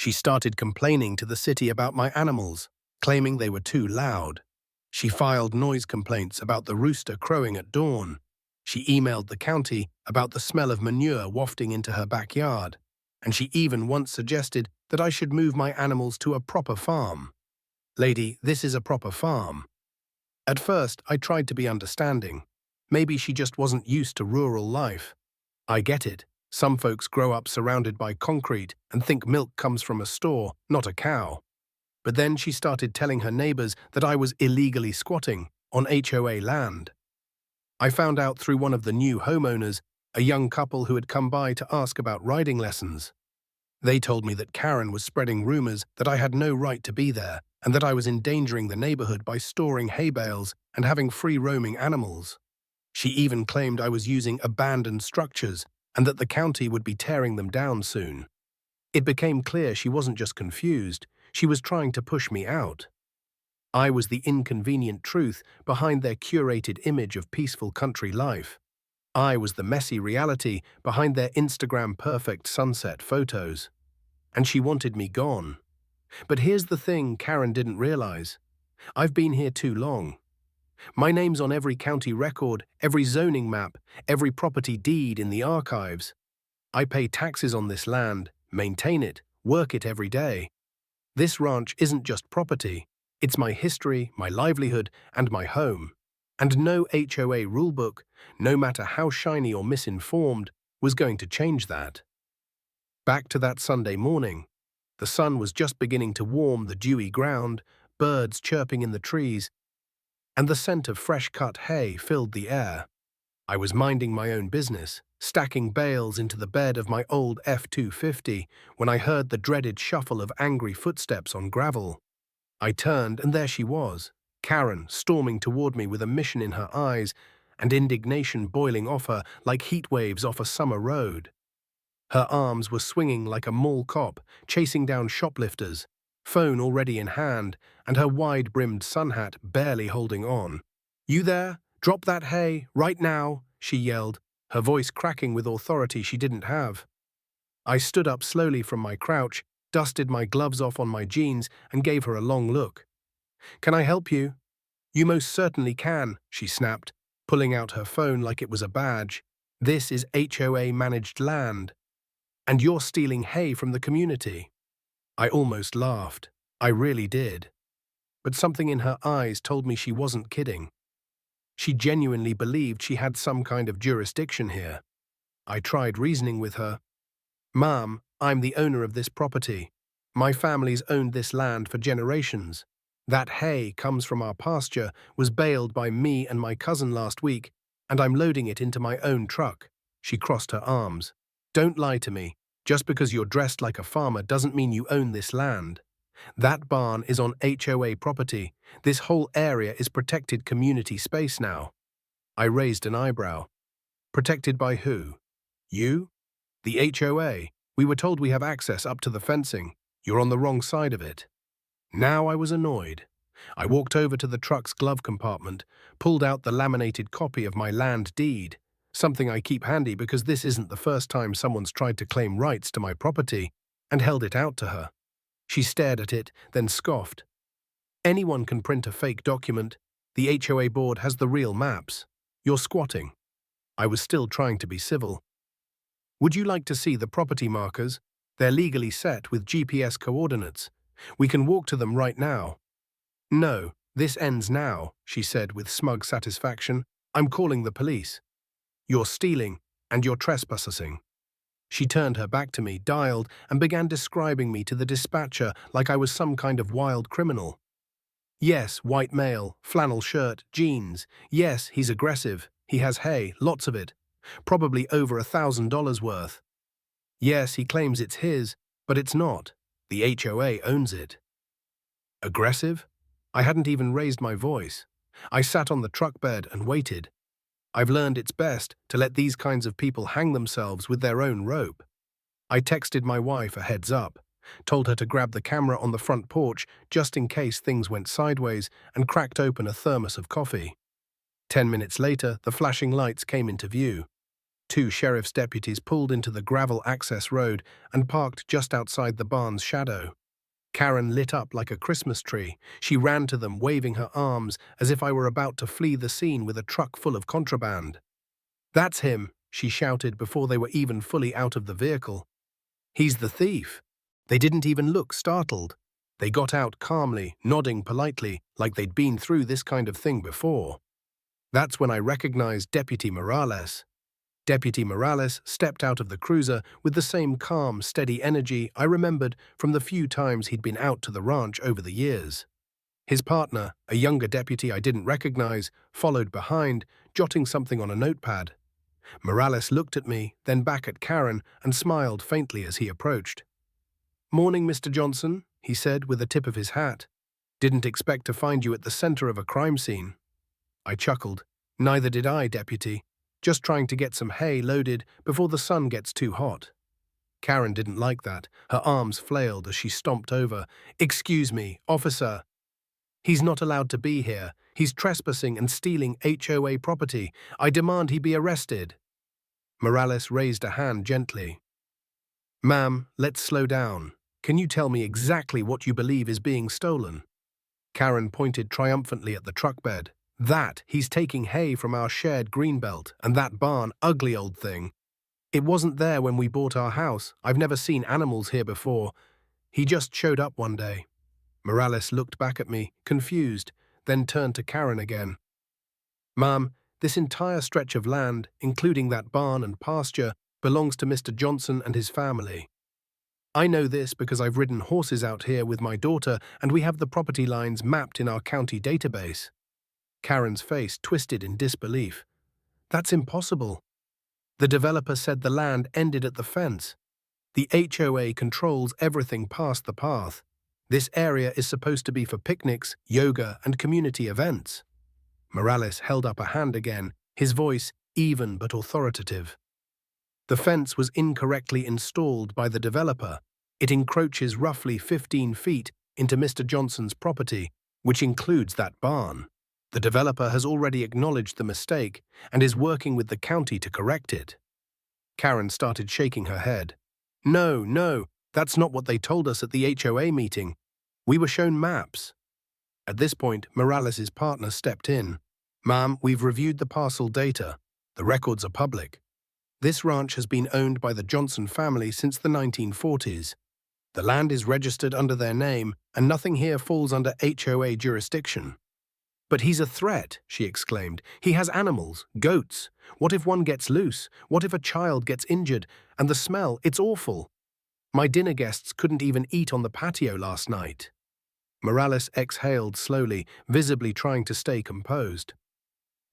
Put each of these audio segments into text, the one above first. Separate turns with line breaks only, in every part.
She started complaining to the city about my animals, claiming they were too loud. She filed noise complaints about the rooster crowing at dawn. She emailed the county about the smell of manure wafting into her backyard. And she even once suggested that I should move my animals to a proper farm. Lady, this is a proper farm. At first, I tried to be understanding. Maybe she just wasn't used to rural life. I get it. Some folks grow up surrounded by concrete and think milk comes from a store, not a cow. But then she started telling her neighbors that I was illegally squatting on HOA land. I found out through one of the new homeowners, a young couple who had come by to ask about riding lessons. They told me that Karen was spreading rumors that I had no right to be there and that I was endangering the neighborhood by storing hay bales and having free-roaming animals. She even claimed I was using abandoned structures and that the county would be tearing them down soon. It became clear she wasn't just confused, she was trying to push me out. I was the inconvenient truth behind their curated image of peaceful country life. I was the messy reality behind their Instagram-perfect sunset photos. And she wanted me gone. But here's the thing Karen didn't realize. I've been here too long. My name's on every county record, every zoning map, every property deed in the archives. I pay taxes on this land, maintain it, work it every day. This ranch isn't just property. It's my history, my livelihood, and my home. And no HOA rulebook, no matter how shiny or misinformed, was going to change that. Back to that Sunday morning. The sun was just beginning to warm the dewy ground, birds chirping in the trees, and the scent of fresh-cut hay filled the air. I was minding my own business, stacking bales into the bed of my old F-250, when I heard the dreaded shuffle of angry footsteps on gravel. I turned, and there she was, Karen, storming toward me with a mission in her eyes and indignation boiling off her like heat waves off a summer road. Her arms were swinging like a mall cop, chasing down shoplifters, phone already in hand, and her wide-brimmed sun hat barely holding on. "You there? Drop that hay, right now," she yelled, her voice cracking with authority she didn't have. I stood up slowly from my crouch, dusted my gloves off on my jeans, and gave her a long look. "Can I help you?" "You most certainly can," she snapped, pulling out her phone like it was a badge. "This is HOA-managed land. And you're stealing hay from the community." I almost laughed. I really did. But something in her eyes told me she wasn't kidding. She genuinely believed she had some kind of jurisdiction here. I tried reasoning with her. "Ma'am, I'm the owner of this property. My family's owned this land for generations. That hay comes from our pasture, was baled by me and my cousin last week, and I'm loading it into my own truck." She crossed her arms. "Don't lie to me. Just because you're dressed like a farmer doesn't mean you own this land. That barn is on HOA property. This whole area is protected community space now." I raised an eyebrow. "Protected by who? You? The HOA. We were told we have access up to the fencing. You're on the wrong side of it." Now I was annoyed. I walked over to the truck's glove compartment, pulled out the laminated copy of my land deed, something I keep handy because this isn't the first time someone's tried to claim rights to my property, and held it out to her. She stared at it, then scoffed. "Anyone can print a fake document. The HOA board has the real maps. You're squatting." I was still trying to be civil. "Would you like to see the property markers? They're legally set with GPS coordinates. We can walk to them right now." "No, this ends now," she said with smug satisfaction. "I'm calling the police. You're stealing, and you're trespassing." She turned her back to me, dialed, and began describing me to the dispatcher like I was some kind of wild criminal. "Yes, white male, flannel shirt, jeans. Yes, he's aggressive. He has hay, lots of it. Probably over $1,000 worth. Yes, he claims it's his, but it's not. The HOA owns it." Aggressive? I hadn't even raised my voice. I sat on the truck bed and waited. I've learned it's best to let these kinds of people hang themselves with their own rope. I texted my wife a heads up, told her to grab the camera on the front porch just in case things went sideways, and cracked open a thermos of coffee. 10 minutes later, the flashing lights came into view. Two sheriff's deputies pulled into the gravel access road and parked just outside the barn's shadow. Karen lit up like a Christmas tree. She ran to them, waving her arms as if I were about to flee the scene with a truck full of contraband. "That's him," she shouted before they were even fully out of the vehicle. "He's the thief." They didn't even look startled. They got out calmly, nodding politely, like they'd been through this kind of thing before. That's when I recognized Deputy Morales. Deputy Morales stepped out of the cruiser with the same calm, steady energy I remembered from the few times he'd been out to the ranch over the years. His partner, a younger deputy I didn't recognize, followed behind, jotting something on a notepad. Morales looked at me, then back at Karen, and smiled faintly as he approached. "Morning, Mr. Johnson," he said with a tip of his hat. "Didn't expect to find you at the center of a crime scene." I chuckled. "Neither did I, Deputy. Just trying to get some hay loaded before the sun gets too hot." Karen didn't like that. Her arms flailed as she stomped over. "Excuse me, officer. He's not allowed to be here. He's trespassing and stealing HOA property. I demand he be arrested." Morales raised a hand gently. "Ma'am, let's slow down. Can you tell me exactly what you believe is being stolen?" Karen pointed triumphantly at the truck bed. "That, he's taking hay from our shared greenbelt, and that barn, ugly old thing. It wasn't there when we bought our house. I've never seen animals here before. He just showed up one day." Morales looked back at me, confused, then turned to Karen again. "Ma'am, this entire stretch of land, including that barn and pasture, belongs to Mr. Johnson and his family. I know this because I've ridden horses out here with my daughter and we have the property lines mapped in our county database." Karen's face twisted in disbelief. "That's impossible. The developer said the land ended at the fence. The HOA controls everything past the path. This area is supposed to be for picnics, yoga, and community events." Morales held up a hand again, his voice even but authoritative. "The fence was incorrectly installed by the developer. It encroaches roughly 15 feet into Mr. Johnson's property, which includes that barn. The developer has already acknowledged the mistake and is working with the county to correct it." Karen started shaking her head. No, that's not what they told us at the HOA meeting. We were shown maps." At this point, Morales' partner stepped in. "Ma'am, we've reviewed the parcel data. The records are public. This ranch has been owned by the Johnson family since the 1940s. The land is registered under their name, and nothing here falls under HOA jurisdiction." "But he's a threat," she exclaimed. "He has animals, goats. What if one gets loose? What if a child gets injured? And the smell, it's awful. My dinner guests couldn't even eat on the patio last night." Morales exhaled slowly, visibly trying to stay composed.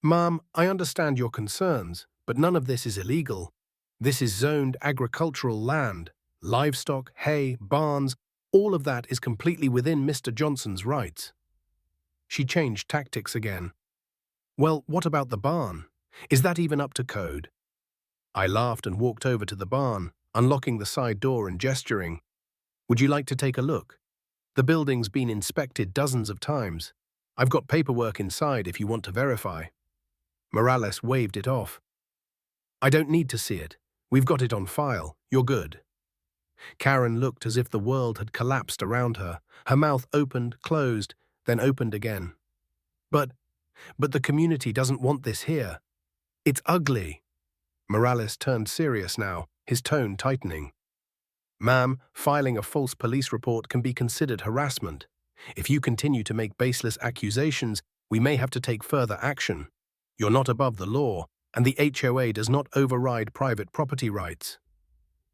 "Ma'am, I understand your concerns, but none of this is illegal. This is zoned agricultural land. Livestock, hay, barns, all of that is completely within Mr. Johnson's rights." She changed tactics again. "Well, what about the barn? Is that even up to code?" I laughed and walked over to the barn, unlocking the side door and gesturing. "Would you like to take a look? The building's been inspected dozens of times. I've got paperwork inside if you want to verify." Morales waved it off. "I don't need to see it. We've got it on file. You're good." Karen looked as if the world had collapsed around her. Her mouth opened, closed, then opened again. But the community doesn't want this here. It's ugly." Morales turned serious now, his tone tightening. "Ma'am, filing a false police report can be considered harassment. If you continue to make baseless accusations, we may have to take further action. You're not above the law, and the HOA does not override private property rights."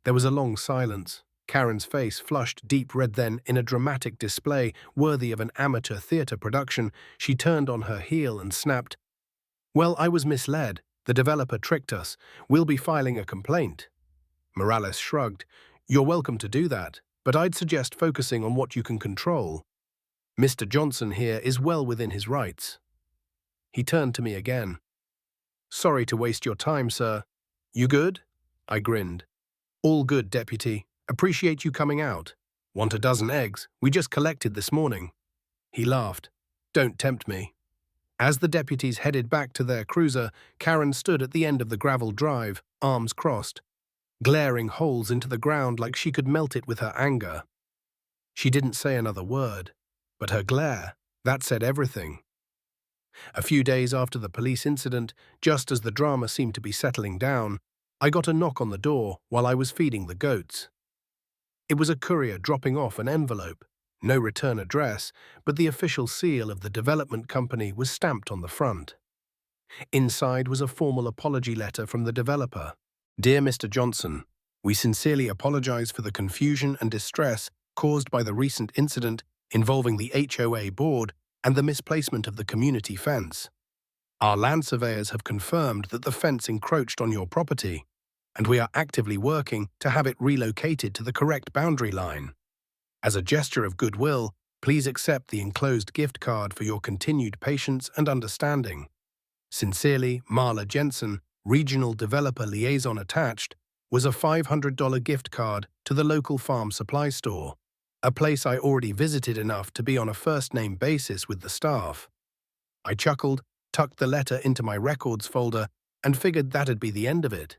There was a long silence. Karen's face flushed deep red, then, in a dramatic display worthy of an amateur theater production, she turned on her heel and snapped, "Well, I was misled. The developer tricked us. We'll be filing a complaint." Morales shrugged. "You're welcome to do that, but I'd suggest focusing on what you can control. Mr. Johnson here is well within his rights." He turned to me again. "Sorry to waste your time, sir. You good?" I grinned. "All good, Deputy. Appreciate you coming out. Want a dozen eggs? We just collected this morning." He laughed. "Don't tempt me." As the deputies headed back to their cruiser, Karen stood at the end of the gravel drive, arms crossed, glaring holes into the ground like she could melt it with her anger. She didn't say another word, but her glare, that said everything. A few days after the police incident, just as the drama seemed to be settling down, I got a knock on the door while I was feeding the goats. It was a courier dropping off an envelope. No return address, but the official seal of the development company was stamped on the front. Inside was a formal apology letter from the developer. Dear Mr. Johnson, we sincerely apologize for the confusion and distress caused by the recent incident involving the HOA board and the misplacement of the community fence. Our land surveyors have confirmed that the fence encroached on your property, and we are actively working to have it relocated to the correct boundary line. As a gesture of goodwill, please accept the enclosed gift card for your continued patience and understanding. Sincerely, Marla Jensen, Regional Developer Liaison. Attached was a $500 gift card to the local farm supply store, a place I already visited enough to be on a first-name basis with the staff. I chuckled, tucked the letter into my records folder, and figured that'd be the end of it.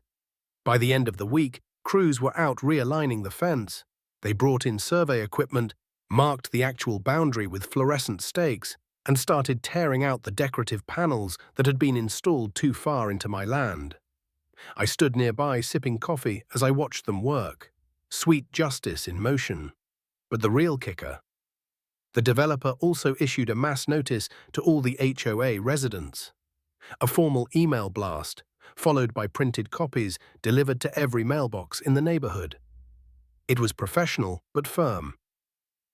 By the end of the week, crews were out realigning the fence. They brought in survey equipment, marked the actual boundary with fluorescent stakes, and started tearing out the decorative panels that had been installed too far into my land. I stood nearby sipping coffee as I watched them work. Sweet justice in motion. But the real kicker: the developer also issued a mass notice to all the HOA residents. A formal email blast, followed by printed copies delivered to every mailbox in the neighborhood. It was professional but firm.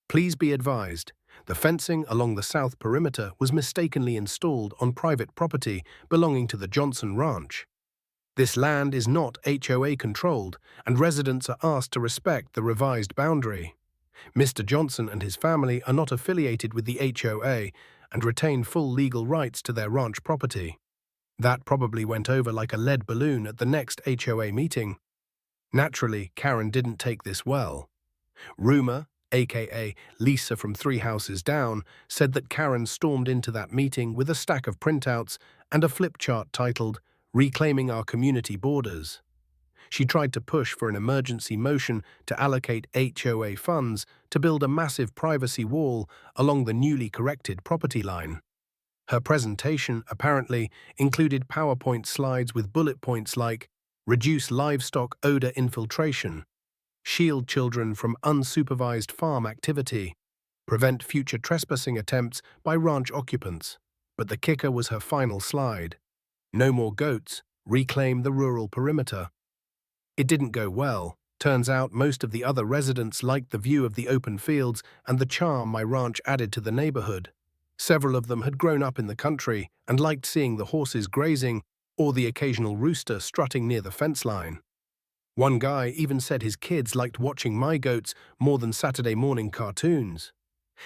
Please be advised, the fencing along the south perimeter was mistakenly installed on private property belonging to the Johnson Ranch. This land is not HOA controlled, and residents are asked to respect the revised boundary. Mr. Johnson and his family are not affiliated with the HOA and retain full legal rights to their ranch property. That probably went over like a lead balloon at the next HOA meeting. Naturally, Karen didn't take this well. Rumor, aka Lisa from 3 houses down, said that Karen stormed into that meeting with a stack of printouts and a flip chart titled "Reclaiming Our Community Borders." She tried to push for an emergency motion to allocate HOA funds to build a massive privacy wall along the newly corrected property line. Her presentation, apparently, included PowerPoint slides with bullet points like reduce livestock odor infiltration, shield children from unsupervised farm activity, prevent future trespassing attempts by ranch occupants. But the kicker was her final slide. No more goats, reclaim the rural perimeter. It didn't go well. Turns out most of the other residents liked the view of the open fields and the charm my ranch added to the neighborhood. Several of them had grown up in the country and liked seeing the horses grazing or the occasional rooster strutting near the fence line. One guy even said his kids liked watching my goats more than Saturday morning cartoons.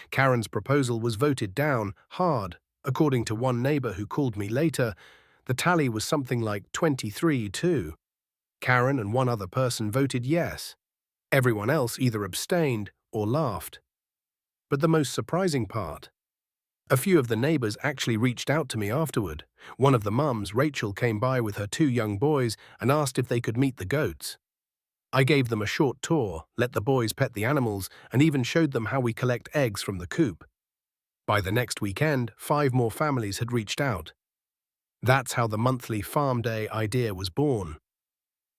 Karen's proposal was voted down hard. According to one neighbor who called me later, the tally was something like 23-2. Karen and one other person voted yes. Everyone else either abstained or laughed. But the most surprising part: a few of the neighbors actually reached out to me afterward. One of the mums, Rachel, came by with her 2 young boys and asked if they could meet the goats. I gave them a short tour, let the boys pet the animals, and even showed them how we collect eggs from the coop. By the next weekend, 5 more families had reached out. That's how the monthly farm day idea was born.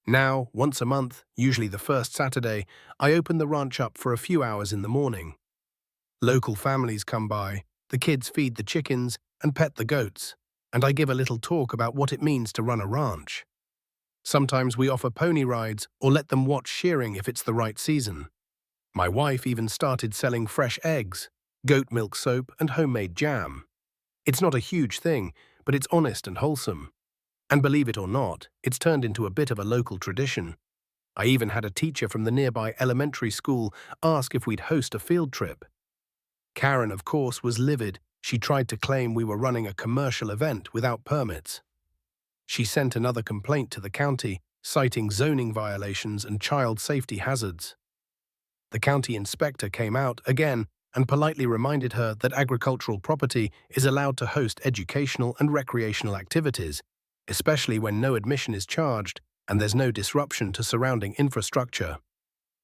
Now, once a month, usually the first Saturday, I open the ranch up for a few hours in the morning. Local families come by, the kids feed the chickens and pet the goats, and I give a little talk about what it means to run a ranch. Sometimes we offer pony rides or let them watch shearing if it's the right season. My wife even started selling fresh eggs, goat milk soap, and homemade jam. It's not a huge thing, but it's honest and wholesome. And believe it or not, it's turned into a bit of a local tradition. I even had a teacher from the nearby elementary school ask if we'd host a field trip. Karen, of course, was livid. She tried to claim we were running a commercial event without permits. She sent another complaint to the county, citing zoning violations and child safety hazards. The county inspector came out, again, and politely reminded her that agricultural property is allowed to host educational and recreational activities, especially when no admission is charged and there's no disruption to surrounding infrastructure.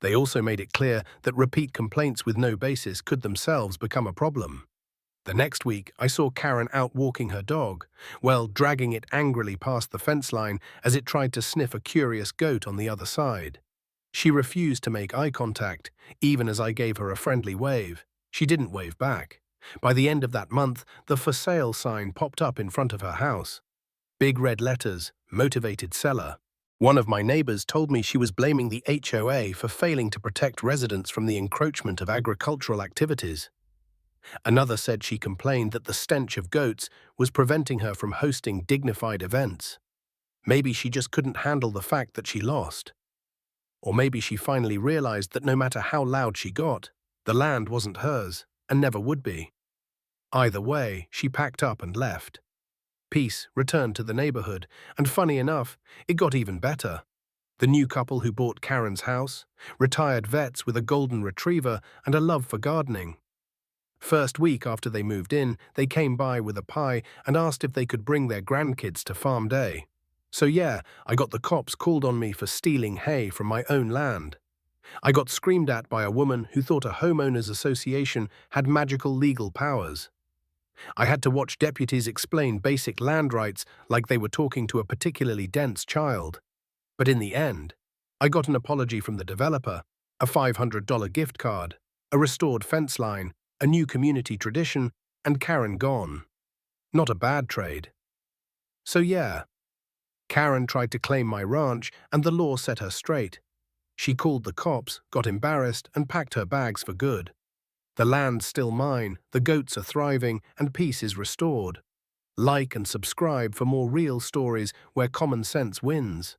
They also made it clear that repeat complaints with no basis could themselves become a problem. The next week, I saw Karen out walking her dog, dragging it angrily past the fence line as it tried to sniff a curious goat on the other side. She refused to make eye contact, even as I gave her a friendly wave. She didn't wave back. By the end of that month, the for sale sign popped up in front of her house. Big red letters, motivated seller. One of my neighbors told me she was blaming the HOA for failing to protect residents from the encroachment of agricultural activities. Another said she complained that the stench of goats was preventing her from hosting dignified events. Maybe she just couldn't handle the fact that she lost. Or maybe she finally realized that no matter how loud she got, the land wasn't hers and never would be. Either way, she packed up and left. Peace returned to the neighborhood, and funny enough, it got even better. The new couple who bought Karen's house, retired vets with a golden retriever and a love for gardening. First week after they moved in, they came by with a pie and asked if they could bring their grandkids to farm day. So yeah, I got the cops called on me for stealing hay from my own land. I got screamed at by a woman who thought a homeowners association had magical legal powers. I had to watch deputies explain basic land rights like they were talking to a particularly dense child. But in the end, I got an apology from the developer, a $500 gift card, a restored fence line, a new community tradition, and Karen gone. Not a bad trade. So yeah, Karen tried to claim my ranch and the law set her straight. She called the cops, got embarrassed, and packed her bags for good. The land's still mine, the goats are thriving, and peace is restored. Like and subscribe for more real stories where common sense wins.